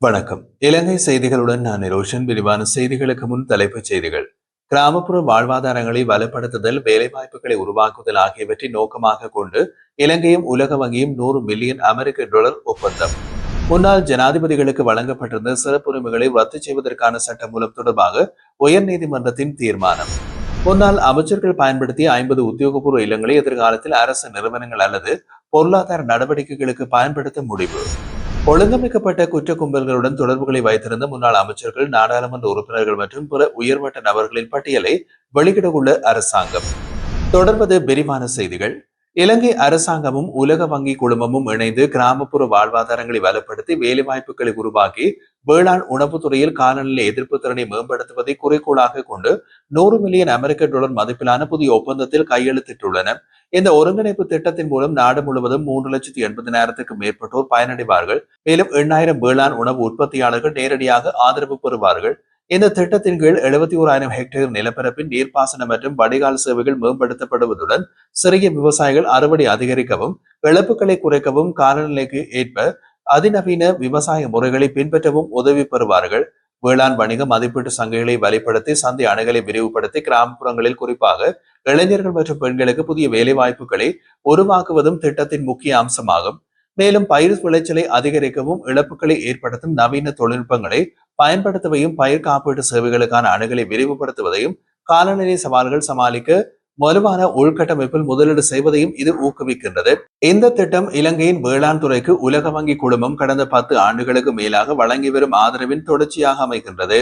வணக்கம். இலங்கை செய்திகளுடன் நான் நிரோஷன். விரிவான செய்திகளுக்கு முன் தலைப்புச் செய்திகள். கிராமப்புற வாழ்வாதாரங்களை வலுப்படுத்துதல், வேலைவாய்ப்புகளை உருவாக்குதல் ஆகியவற்றை நோக்கமாக கொண்டு இலங்கையும் உலக வங்கியும் 100 மில்லியன் அமெரிக்க டாலர் ஒப்பந்தம். முன்னாள் ஜனாதிபதிகளுக்கு வழங்கப்பட்டிருந்த சிறப்புரிமைகளை ரத்து செய்வதற்கான சட்டமூலம் தொடர்பாக உயர்நீதிமன்றத்தின் தீர்மானம். முன்னாள் அமைச்சர்கள் பயன்படுத்திய 50 உத்தியோகபூர்வ இல்லங்களை எதிர்காலத்தில் அரசு நிறுவனங்கள் அல்லது பொருளாதார நடவடிக்கைகளுக்கு பயன்படுத்த முடிவு. ஒழுங்கமைக்கப்பட்ட குற்ற கும்பல்களுடன் தொடர்புகளை வைத்திருந்த முன்னாள் அமைச்சர்கள், நாடாளுமன்ற உறுப்பினர்கள் மற்றும் பிற உயர்மட்ட நபர்களின் பட்டியலை வெளியிட உள்ள அரசாங்கம். தொடர்வது விரிவான செய்திகள். இலங்கை அரசாங்கமும் உலக வங்கி குழுமமும் இணைந்து கிராமப்புற வாழ்வாதாரங்களை வலுப்படுத்தி வேலைவாய்ப்புகளை உருவாக்கி வேளாண் உணவுத்துறையில் காலநிலை எதிர்ப்பு திறனை மேம்படுத்துவதை குறிக்கோளாக கொண்டு 100 மில்லியன் அமெரிக்க டாலர் மதிப்பிலான புதிய ஒப்பந்தத்தில் கையெழுத்திட்டுள்ளன. இந்த ஒருங்கிணைப்பு திட்டத்தின் மூலம் நாடு முழுவதும் 3,80,000 மேற்பட்டோர் பயனடைவார்கள். மேலும் 8,000 வேளாண் உணவு உற்பத்தியாளர்கள் நேரடியாக ஆதரவு பெறுவார்கள். இந்த திட்டத்தின் கீழ் 71,000 ஹெக்டேர் நிலப்பரப்பின் நீர்ப்பாசனம் மற்றும் வடிகால் சேவைகள் மேம்படுத்தப்படுவதுடன் சிறிய விவசாயிகள் அறுவடை அதிகரிக்கவும் இழப்புகளை குறைக்கவும் காலநிலைக்கு ஏற்ப அதிநவீன விவசாய முறைகளை பின்பற்றவும் உதவி பெறுவார்கள். வேளாண் வணிக மதிப்பீட்டு சந்தைகளை வலுப்படுத்தி சந்தை அணுகலை விரிவுபடுத்தி கிராமப்புறங்களில் குறிப்பாக இளைஞர்கள் மற்றும் பெண்களுக்கு புதிய வேலை வாய்ப்புகளை உருவாக்குவதும் திட்டத்தின் முக்கிய அம்சமாகும். மேலும் பயிர் விளைச்சலை அதிகரிக்கவும் இழப்புகளை ஏற்படுத்தும் நவீன தொழில்நுட்பங்களை பயன்படுத்துவதையும் பயிர் காப்பீட்டு சேவைகளுக்கான அணுகலை விரிவுபடுத்துவதையும் காலநிலை சவால்கள் சமாளிக்க வலுவான உள்கட்டமைப்பில் முதலீடு செய்வதையும் இது ஊக்குவிக்கின்றது. இந்த திட்டம் இலங்கையின் வேளாண் துறைக்கு உலக வங்கி குழுமம் கடந்த 10 ஆண்டுகளுக்கு மேலாக வழங்கி வரும் ஆதரவின் தொடர்ச்சியாக அமைகின்றது.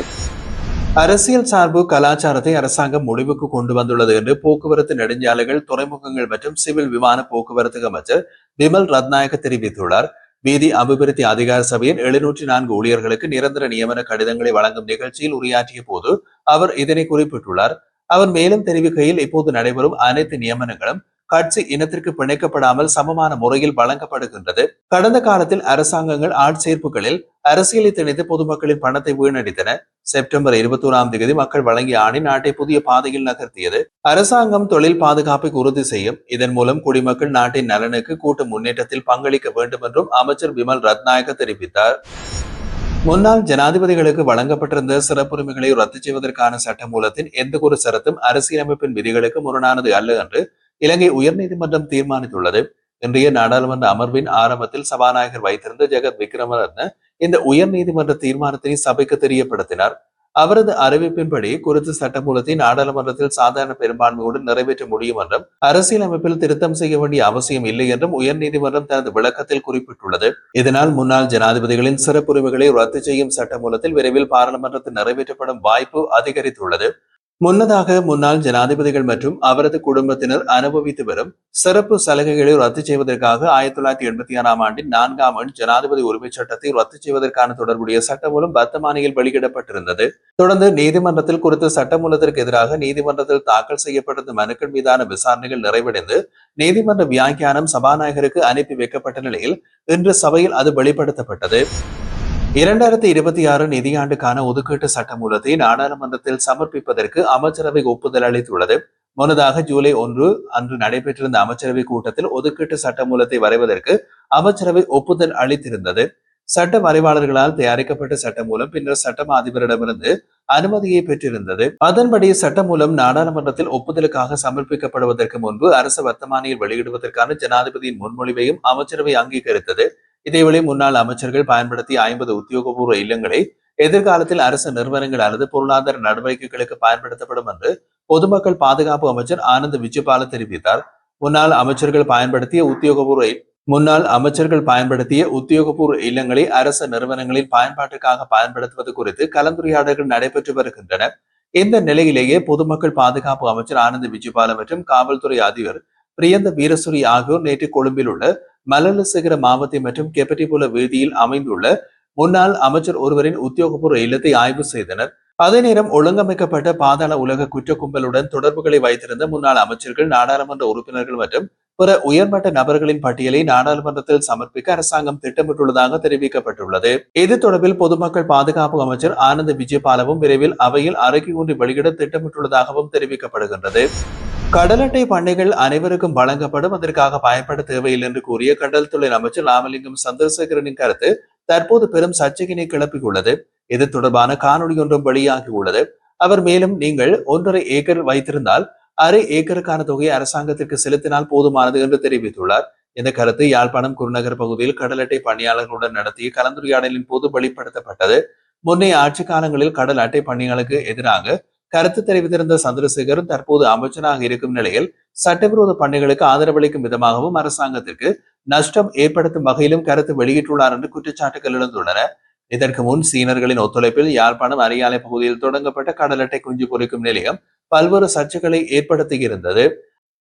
அரசியல் சார்பு கலாச்சாரத்தை அரசாங்கம் முடிவுக்கு கொண்டு வந்துள்ளது என்று போக்குவரத்து நெடுஞ்சாலைகள், துறைமுகங்கள் மற்றும் சிவில் விமான போக்குவரத்து அமைச்சர் விமல் ரத்நாயக்க தெரிவித்துள்ளார். வீதி அபிவிருத்தி அதிகார சபையின் 704 ஊழியர்களுக்கு நிரந்தர நியமன கடிதங்களை வழங்கும் நிகழ்ச்சியில் உரையாற்றிய போது அவர் இதனை குறிப்பிட்டுள்ளார். அவர் மேலும் தெரிவிக்கையில், இப்போது நடைபெறும் அனைத்து நியமனங்களும் கட்சி இனத்திற்கு பிணைக்கப்படாமல் சமமான முறையில் வழங்கப்படுகின்றது. கடந்த காலத்தில் அரசாங்கங்கள் ஆட்சேர்ப்புகளில் அரசியலை திணித்து பொதுமக்களின் பணத்தை வீணடித்தன. செப்டம்பர் 21 மக்கள் வழங்கிய ஆணை நாட்டை புதிய பாதையில் நகர்த்தியது. அரசாங்கம் தொழில் பாதுகாப்பை உறுதி செய்யும். இதன் மூலம் குடிமக்கள் நாட்டின் நலனுக்கு கூட்டு முன்னேற்றத்தில் பங்களிக்க வேண்டும் என்றும் அமைச்சர் விமல் ரத்நாயக்க தெரிவித்தார். முன்னாள் ஜனாதிபதிகளுக்கு வழங்கப்பட்டிருந்த சிறப்புரிமைகளை ரத்து செய்வதற்கான சட்டமூலத்தின் எந்த ஒரு சரத்தும் அரசியலமைப்பின் விதிகளுக்கு முரணானது அல்ல என்று இலங்கை உயர்நீதிமன்றம் தீர்மானித்துள்ளது. இன்றைய நாடாளுமன்ற அமர்வின் ஆரம்பத்தில் சபாநாயகர் வைத்திருந்த ஜெகத் விக்ரமரத்ன இந்த உயர்நீதிமன்ற தீர்மானத்தினை சபைக்கு தெரியப்படுத்தினார். அவரது அறிவிப்பின்படி குறித்த சட்டமூலத்தை நாடாளுமன்றத்தில் சாதாரண பெரும்பான்மையுடன் நிறைவேற்ற முடியும் என்றும் அரசியலமைப்பில் திருத்தம் செய்ய வேண்டிய அவசியம் இல்லை என்றும் உயர்நீதிமன்றம் தனது விளக்கத்தில் குறிப்பிட்டுள்ளது. இதனால் முன்னாள் ஜனாதிபதிகளின் சிறப்புரிமைகளை ரத்து செய்யும் சட்டமூலத்தில் விரைவில் பாராளுமன்றத்தில் நிறைவேற்றப்படும் வாய்ப்பு அதிகரித்துள்ளது. முன்னதாக முன்னாள் ஜனாதிபதிகள் மற்றும் அவரது குடும்பத்தினர் அனுபவித்து வரும் சிறப்பு சலுகைகளை ரத்து செய்வதற்காக 1986 ஆண்டின் 4ஆம் எண் ஜனாதிபதி உரிமை சட்டத்தை ரத்து செய்வதற்கான தொடர்புடைய சட்டமூலம் வர்த்தமானியில் வெளியிடப்பட்டிருந்தது. தொடர்ந்து நீதிமன்றத்தில் குறித்த சட்டமூலத்திற்கு எதிராக நீதிமன்றத்தில் தாக்கல் செய்யப்பட்ட மனுக்கள் மீதான விசாரணைகள் நிறைவடைந்து நீதிமன்ற வியாக்கியானம் சபாநாயகருக்கு அனுப்பி வைக்கப்பட்ட நிலையில் இன்று சபையில் அது வெளிப்படுத்தப்பட்டது. 2026 நிதியாண்டுக்கான ஒதுக்கீட்டு சட்டமூலத்தை நாடாளுமன்றத்தில் சமர்ப்பிப்பதற்கு அமைச்சரவை ஒப்புதல் அளித்துள்ளது. முன்னதாக ஜூலை 1 அன்று நடைபெற்றிருந்த அமைச்சரவை கூட்டத்தில் ஒதுக்கீட்டு சட்டமூலத்தை வரைவதற்கு அமைச்சரவை ஒப்புதல் அளித்திருந்தது. சட்ட வரைவாளர்களால் தயாரிக்கப்பட்ட சட்டமூலம் பின்னர் சட்டமா அதிபரிடமிருந்து அனுமதியை பெற்றிருந்தது. அதன்படி சட்டமூலம் நாடாளுமன்றத்தில் ஒப்புதலுக்காக சமர்ப்பிக்கப்படுவதற்கு முன்பு அரசு வர்த்தமானியில் வெளியிடுவதற்கான ஜனாதிபதியின் முன்மொழிவையும் அமைச்சரவை அங்கீகரித்தது. இதேவேளை முன்னாள் அமைச்சர்கள் பயன்படுத்திய 50 உத்தியோகபூர்வ இல்லங்களை எதிர்காலத்தில் அரசு நிறுவனங்கள் அல்லது பொருளாதார நடவடிக்கைகளுக்கு பயன்படுத்தப்படும் என்று பொதுமக்கள் பாதுகாப்பு அமைச்சர் ஆனந்த் விஜயபால தெரிவித்தார். முன்னாள் அமைச்சர்கள் பயன்படுத்திய உத்தியோகபூர்வ இல்லங்களை அரசு நிறுவனங்களின் பயன்பாட்டுக்காக பயன்படுத்துவது குறித்து கலந்துரையாடல்கள் நடைபெற்று வருகின்றன. இந்த நிலையிலேயே பொதுமக்கள் பாதுகாப்பு அமைச்சர் ஆனந்த் விஜயபால மற்றும் காவல்துறை அதிபர் பிரியந்த வீரசூரி ஆகியோர் நேற்று கொழும்பில் உள்ள மலலசிகர மாவத்தை மற்றும் கெப்பட்டிபுல வீதியில் அமைந்துள்ள முன்னாள் அமைச்சர் ஒருவரின் உத்தியோகபூர்வ இல்லத்தை ஆய்வு செய்தனர். அதே நேரம் ஒழுங்கமைக்கப்பட்ட பாதாள உலக குற்ற கும்பலுடன் தொடர்புகளை வைத்திருந்த முன்னாள் அமைச்சர்கள், நாடாளுமன்ற உறுப்பினர்கள் மற்றும் பிற உயர்மட்ட நபர்களின் பட்டியலை நாடாளுமன்றத்தில் சமர்ப்பிக்க அரசாங்கம் திட்டமிட்டுள்ளதாக தெரிவிக்கப்பட்டுள்ளது. இது தொடர்பில் பொதுமக்கள் பாதுகாப்பு அமைச்சர் ஆனந்த் விஜயபாலவும் விரைவில் அவையில் அறிக்கை ஒன்றை வெளியிட திட்டமிட்டுள்ளதாகவும் தெரிவிக்கப்படுகின்றது. கடல் அட்டை பண்ணைகள் அனைவருக்கும் வழங்கப்படும், அதற்காக பயப்பட தேவையில்லை என்று கூறிய கடல் தொழில் அமைச்சர் ராமலிங்கம் சந்திரசேகரனின் கருத்து தற்போது பெரும் சர்ச்சையினை கிளப்பியுள்ளது. இது தொடர்பான காணொலி ஒன்றும் வெளியாகியுள்ளது. அவர் மேலும், நீங்கள் 1.5 ஏக்கர் வைத்திருந்தால் அரை ஏக்கருக்கான தொகையை அரசாங்கத்திற்கு செலுத்தினால் போதுமானது என்று தெரிவித்துள்ளார். இந்த கருத்து யாழ்ப்பாணம் குருநகர் பகுதியில் கடல் அட்டை பணியாளர்களுடன் நடத்திய கலந்துரையாடலின் போது வெளிப்படுத்தப்பட்டது. முன்னைய ஆட்சி காலங்களில் கடல் அட்டை பணியாளருக்கு எதிராக கருத்து தெரிவித்திருந்த சந்திரசேகர் தற்போது அமைச்சராக இருக்கும் நிலையில் சட்டவிரோத பண்ணைகளுக்கு ஆதரவளிக்கும் விதமாகவும் அரசாங்கத்திற்கு நஷ்டம் ஏற்படுத்தும் வகையிலும் கருத்து வெளியிட்டுள்ளார் என்று குற்றச்சாட்டுகள் எழுந்துள்ளன. இதற்கு முன் சீனர்களின் ஒத்துழைப்பில் யாழ்ப்பாணம் அரியாலை பகுதியில் தொடங்கப்பட்ட கடல் அட்டை குஞ்சு பொறிக்கும் நிலையம் பல்வேறு சர்ச்சைகளை ஏற்படுத்தியிருந்தது.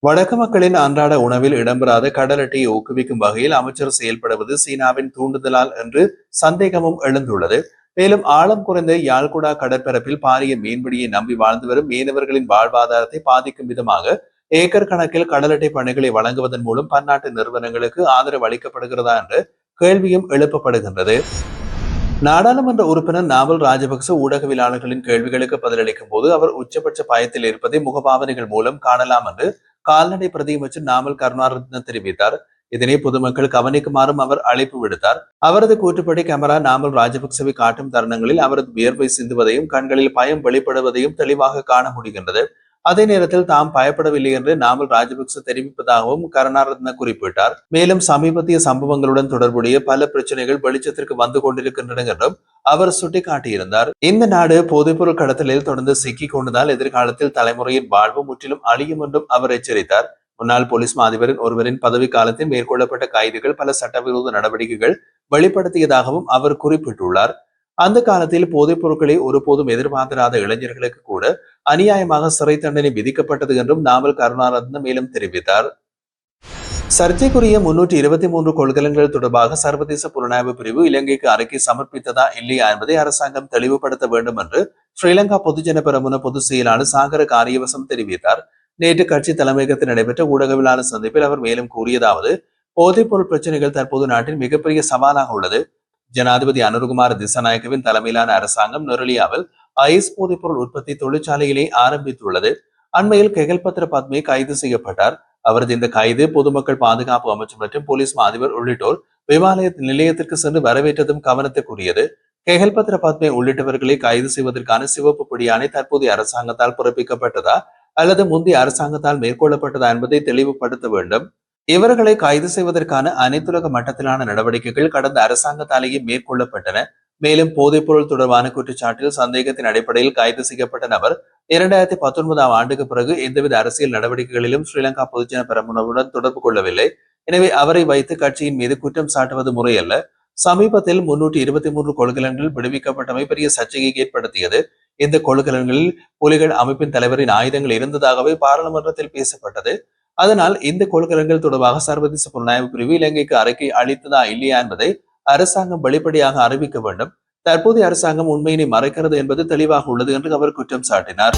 வடக்கு மக்களின் அன்றாட உணவில் இடம்பெறாத கடல் அட்டையை ஊக்குவிக்கும் வகையில் அமைச்சர் செயல்படுவது சீனாவின் தூண்டுதலால் என்று சந்தேகமும் எழுந்துள்ளது. மேலும் ஆழம் குறைந்த யாழ்குடா கடற்பரப்பில் பாரிய மீன்பிடியை நம்பி வாழ்ந்து வரும் மீனவர்களின் வாழ்வாதாரத்தை பாதிக்கும் விதமாக ஏக்கர் கணக்கில் கடல் அட்டை பணிகளை வழங்குவதன் மூலம் பன்னாட்டு நிறுவனங்களுக்கு ஆதரவு அளிக்கப்படுகிறதா என்ற கேள்வியும் எழுப்பப்படுகின்றது. நாடாளுமன்ற உறுப்பினர் நாவல் ராஜபக்ச ஊடகவியலாளர்களின் கேள்விகளுக்கு பதிலளிக்கும் போது அவர் உச்சபட்ச பயத்தில் இருப்பதை முகபாவனைகள் மூலம் காணலாம் என்று கால்நடை பிரதியமைச்சர் நாமல் கருணாரத்ன தெரிவித்தார். இதனை பொதுமக்கள் கவனிக்குமாறும் அவர் அழைப்பு விடுத்தார். அவரது கூற்றுப்படி கேமரா நாமல் ராஜபக்சவை காட்டும் தருணங்களில் அவரது வியர்வை சிந்துவதையும் கண்களில் பயம் வெளிப்படுவதையும் தெளிவாக காண முடிகின்றது. அதே நேரத்தில் தாம் பயப்படவில்லை என்று நாமல் ராஜபக்ச தெரிவிப்பதாகவும் கருணாரத்ன குறிப்பிட்டார். மேலும் சமீபத்திய சம்பவங்களுடன் தொடர்புடைய பல பிரச்சனைகள் வெளிச்சத்திற்கு வந்து கொண்டிருக்கின்றன என்றும் அவர் சுட்டிக்காட்டியிருந்தார். இந்த நாடு போதைப்பொருள் கடத்தலில் தொடர்ந்து சிக்கிக் கொண்டதால் எதிர்காலத்தில் தலைமுறையின் வாழ்வு முற்றிலும் அழியும் என்றும் அவர் எச்சரித்தார். முன்னாள் போலீஸ் அதிபரின் ஒருவரின் பதவி காலத்தில் மேற்கொள்ளப்பட்ட கைதுகள் பல சட்டவிரோத நடவடிக்கைகள் வெளிப்படுத்தியதாகவும் அவர் குறிப்பிட்டுள்ளார். அந்த காலத்தில் போதைப் பொருட்களை ஒருபோதும் எதிர்பார்த்திராத இளைஞர்களுக்கு கூட அநியாயமாக சிறை தண்டனை விதிக்கப்பட்டது என்றும் நாவல் கருணாரத்ன மேலும் தெரிவித்தார். சர்ச்சைக்குரிய 323 கொள்கலன்கள் தொடர்பாக சர்வதேச புலனாய்வு பிரிவு இலங்கைக்கு அறிக்கை சமர்ப்பித்ததா இல்லையா என்பதை அரசாங்கம் தெளிவுபடுத்த வேண்டும் என்று ஸ்ரீலங்கா பொதுஜன பெரமுன பொதுச் செயலாளர் சாகர காரியவசம் தெரிவித்தார். நேற்று கட்சி தலைமையகத்தில் நடைபெற்ற ஊடகவியலாளர் சந்திப்பில் அவர் மேலும் கூறியதாவது, போதைப் பொருள் பிரச்சனைகள் தற்போது நாட்டின் மிகப்பெரிய சவாலாக உள்ளது. ஜனாதிபதி அனுருகுமார திசாநாயக்கவின் தலைமையிலான அரசாங்கம் நுரலியாவில் ஐஸ் போதைப்பொருள் உற்பத்தி தொழிற்சாலையிலே ஆரம்பித்துள்ளது. அண்மையில் கெகல்பத்ர பத்மே கைது செய்யப்பட்டார். அவரது இந்த கைது பொதுமக்கள் பாதுகாப்பு அமைச்சர் மற்றும் போலீஸ் அதிபர் உள்ளிட்டோர் விமான நிலையத்திற்கு சென்று வரவேற்றதும் கவனத்துக்குரியது. கெகல்பத்ர பத்மே உள்ளிட்டவர்களை கைது செய்வதற்கான சிவப்பு பிடியாணை தற்போதைய அரசாங்கத்தால் பிறப்பிக்கப்பட்டதா அல்லது முந்தைய அரசாங்கத்தால் மேற்கொள்ளப்பட்டதா என்பதை தெளிவுபடுத்த வேண்டும். இவர்களை கைது செய்வதற்கான அனைத்துலக மட்டத்திலான நடவடிக்கைகள் கடந்த அரசாங்கத்தாலேயே மேற்கொள்ளப்பட்டன. மேலும் போதைப்பொருள் தொடர்பான குற்றச்சாட்டில் சந்தேகத்தின் அடிப்படையில் கைது செய்யப்பட்ட நபர் 2019 ஆண்டுக்கு பிறகு எந்தவித அரசியல் நடவடிக்கைகளிலும் ஸ்ரீலங்கா பொதுஜன பெரமுனவுடன் தொடர்பு கொள்ளவில்லை. எனவே அவரை வைத்து கட்சியின் மீது குற்றம் சாட்டுவது முறையல்ல. சமீபத்தில் 323 கொள்கலன்கள் விடுவிக்கப்பட்டமை பெரிய சர்ச்சையை ஏற்படுத்தியது. இந்த கொள்கலன்களில் புலிகள் அமைப்பின் தலைவரின் ஆயுதங்கள் இருந்ததாகவே பாராளுமன்றத்தில் பேசப்பட்டது. அதனால் இந்த கொள்கலன்கள் தொடர்பாக சர்வதேச புலனாய்வு பிரிவு இலங்கைக்கு அறிக்கை அளித்ததா இல்லையா என்பதை அரசாங்கம் வெளிப்படையாக அறிவிக்க வேண்டும். தற்போதைய அரசாங்கம் உண்மையினை மறைக்கிறது என்பது தெளிவாக உள்ளது என்று அவர் குற்றம் சாட்டினார்.